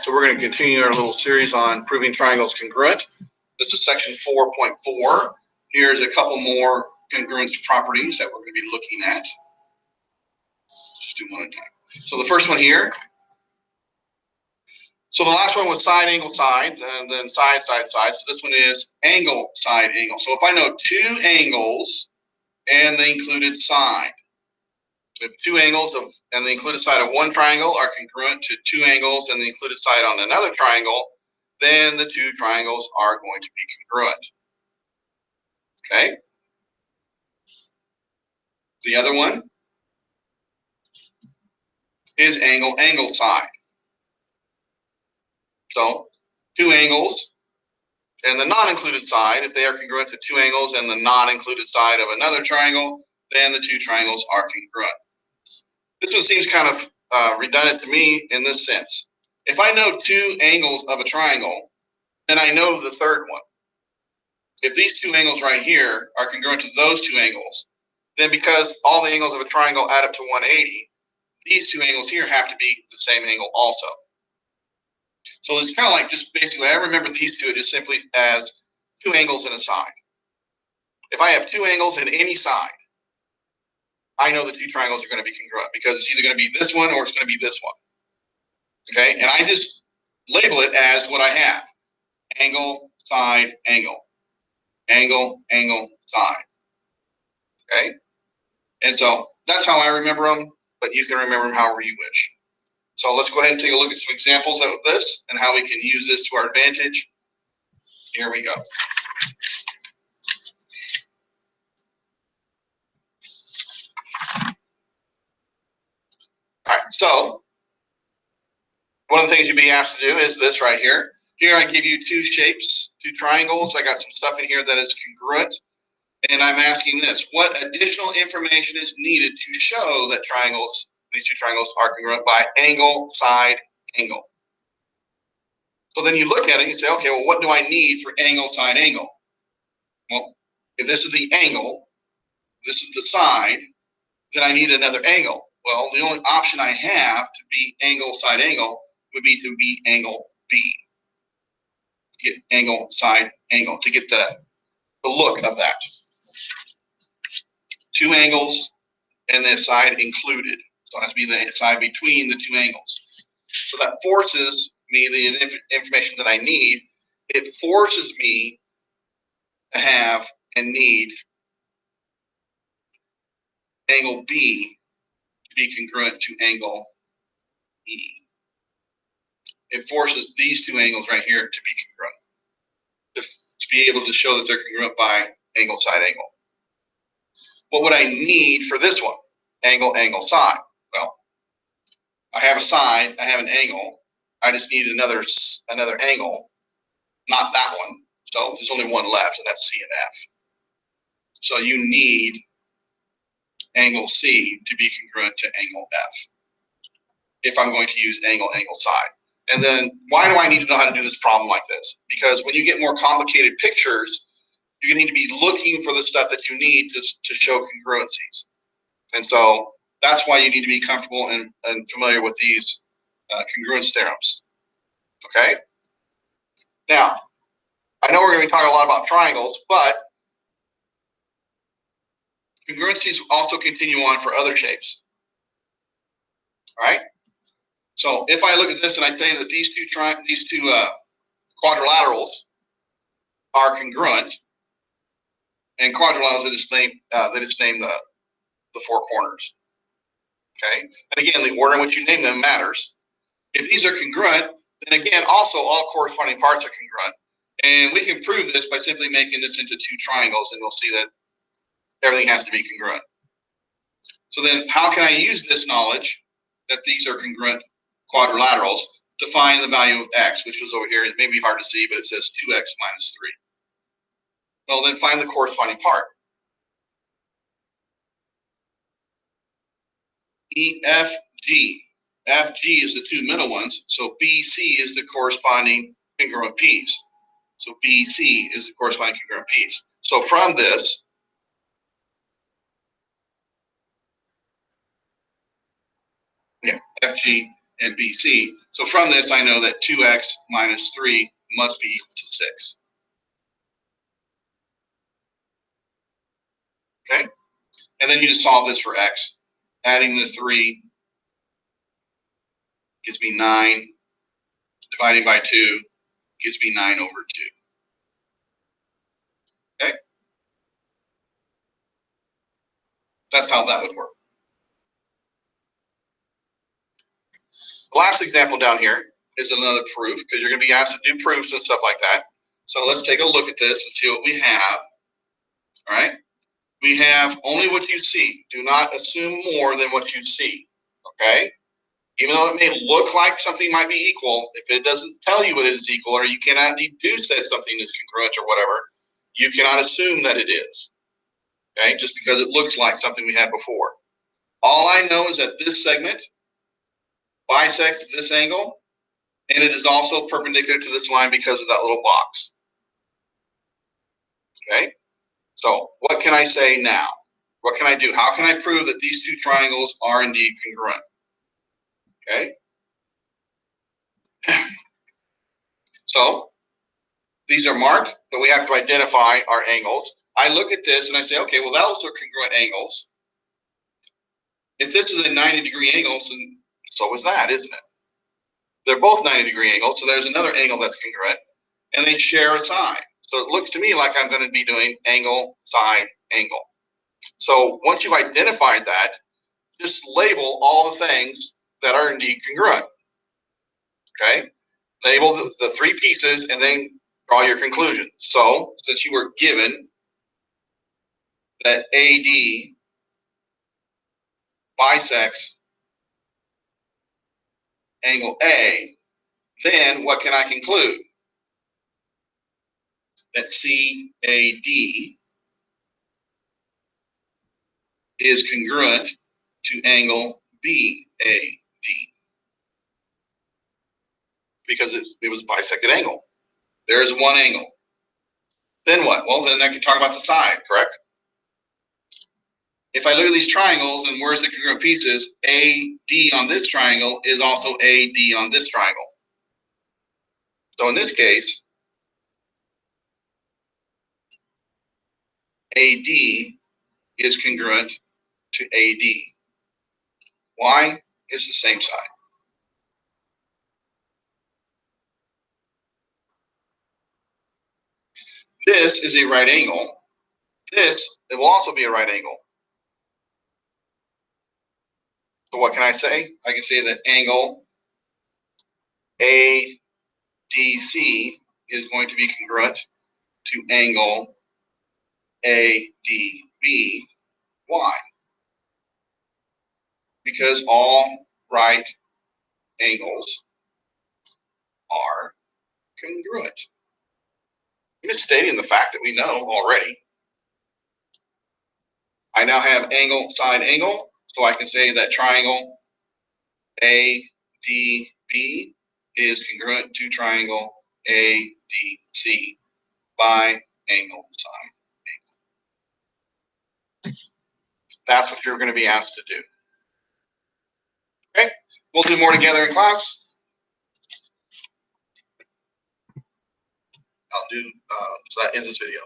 So we're going to continue our little series on proving triangles congruent. This is section 4.4. Here's a couple more congruence properties that we're going to be looking at. Let's just do one at a time. So the first one here. So the last one was side, angle, side, and then side, side, side. So this one is angle, side, angle. So if I know two angles and the included side, if two angles and the included side of one triangle are congruent to two angles and the included side on another triangle, then the two triangles are going to be congruent. Okay? The other one is angle, angle, side. So two angles and the non-included side, if they are congruent to two angles and the non-included side of another triangle, then the two triangles are congruent. This one seems kind of redundant to me in this sense. If I know two angles of a triangle, then I know the third one. If these two angles right here are congruent to those two angles, then because all the angles of a triangle add up to 180, these two angles here have to be the same angle also. So it's kind of like just basically, I remember these two just simply as two angles in a side. If I have two angles in any side, I know the two triangles are going to be congruent because it's either going to be this one or it's going to be this one. Okay, and I just label it as what I have: angle, side, angle, angle, angle, side. Okay, and so that's how I remember them, but you can remember them however you wish. So let's go ahead and take a look at some examples of this and how we can use this to our advantage. Here we go. All right, so one of the things you'd be asked to do is this right here. Here I give you two shapes, two triangles. I got some stuff in here that is congruent. And I'm asking this: what additional information is needed to show that these two triangles are congruent by angle, side, angle? So then you look at it and you say, okay, well, what do I need for angle, side, angle? Well, if this is the angle, this is the side, then I need another angle. Well, the only option I have to be angle, side, angle would be to be angle B. Get angle, side, angle to get the look of that. Two angles and the side included. So it has to be the side between the two angles. So that forces me the information that I need. It forces me to have and need angle B to be congruent to angle E. It forces these two angles right here to be congruent, to be able to show that they're congruent by angle, side, angle. What would I need for this one? Angle, angle, side. Well, I have a side, I have an angle. I just need another angle, not that one. So there's only one left, and that's C and F. So you need angle C to be congruent to angle F if I'm going to use angle, angle, side. And then why do I need to know how to do this problem like this? Because when you get more complicated pictures, you need to be looking for the stuff that you need to show congruencies. And so that's why you need to be comfortable and familiar with these congruence theorems. Okay? Now, I know we're going to be talking a lot about triangles, but congruencies also continue on for other shapes. All right? So if I look at this and I tell you that these two quadrilaterals are congruent, and quadrilaterals that is named the four corners. Okay? And again, the order in which you name them matters. If these are congruent, then again, also all corresponding parts are congruent. And we can prove this by simply making this into two triangles, and we'll see that everything has to be congruent. So then how can I use this knowledge that these are congruent quadrilaterals to find the value of x, which was over here? It may be hard to see, but it says 2x minus 3. Well, then find the corresponding part. EFG. FG is the two middle ones, so BC is the corresponding congruent piece. So BC is the corresponding congruent piece. So from this, FG and BC. So from this, I know that 2x minus 3 must be equal to 6. Okay? And then you just solve this for x. Adding the 3 gives me 9. Dividing by 2 gives me 9 over 2. Okay? That's how that would work. The last example down here is another proof, because you're going to be asked to do proofs and stuff like that. So let's take a look at this and see what we have. All right? We have only what you see. Do not assume more than what you see. Okay? Even though it may look like something might be equal, if it doesn't tell you what it is equal, or you cannot deduce that something is congruent or whatever, you cannot assume that it is. Okay? Just because it looks like something we had before. All I know is that this segment bisects this angle, and it is also perpendicular to this line because of that little box. Okay? So what can I say now? What can I do? How can I prove that these two triangles are indeed congruent? Okay? So these are marked, but we have to identify our angles. I look at this and I say, okay, well, those are congruent angles. If this is a 90-degree angle, so is that, isn't it? They're both 90-degree angles, so there's another angle that's congruent, and they share a side. So it looks to me like I'm going to be doing angle, side, angle. So once you've identified that, just label all the things that are indeed congruent. Okay? Label the three pieces and then draw your conclusion. So since you were given that AD bisects angle A, then what can I conclude? That CAD is congruent to angle BAD because it was a bisected angle. There is one angle. Then what? Well, then I can talk about the side, correct? If I look at these triangles and where's the congruent pieces, AD on this triangle is also AD on this triangle. So in this case, AD is congruent to AD. Why? It's the same side. This is a right angle. This, it will also be a right angle. So what can I say? I can say that angle ADC is going to be congruent to angle ADB. Why? Because all right angles are congruent. It's stating the fact that we know already. I now have angle, side, angle, so I can say that triangle ADB is congruent to triangle ADC by angle, side, angle. That's what you're going to be asked to do. Okay, we'll do more together in class. I'll do, so that ends this video.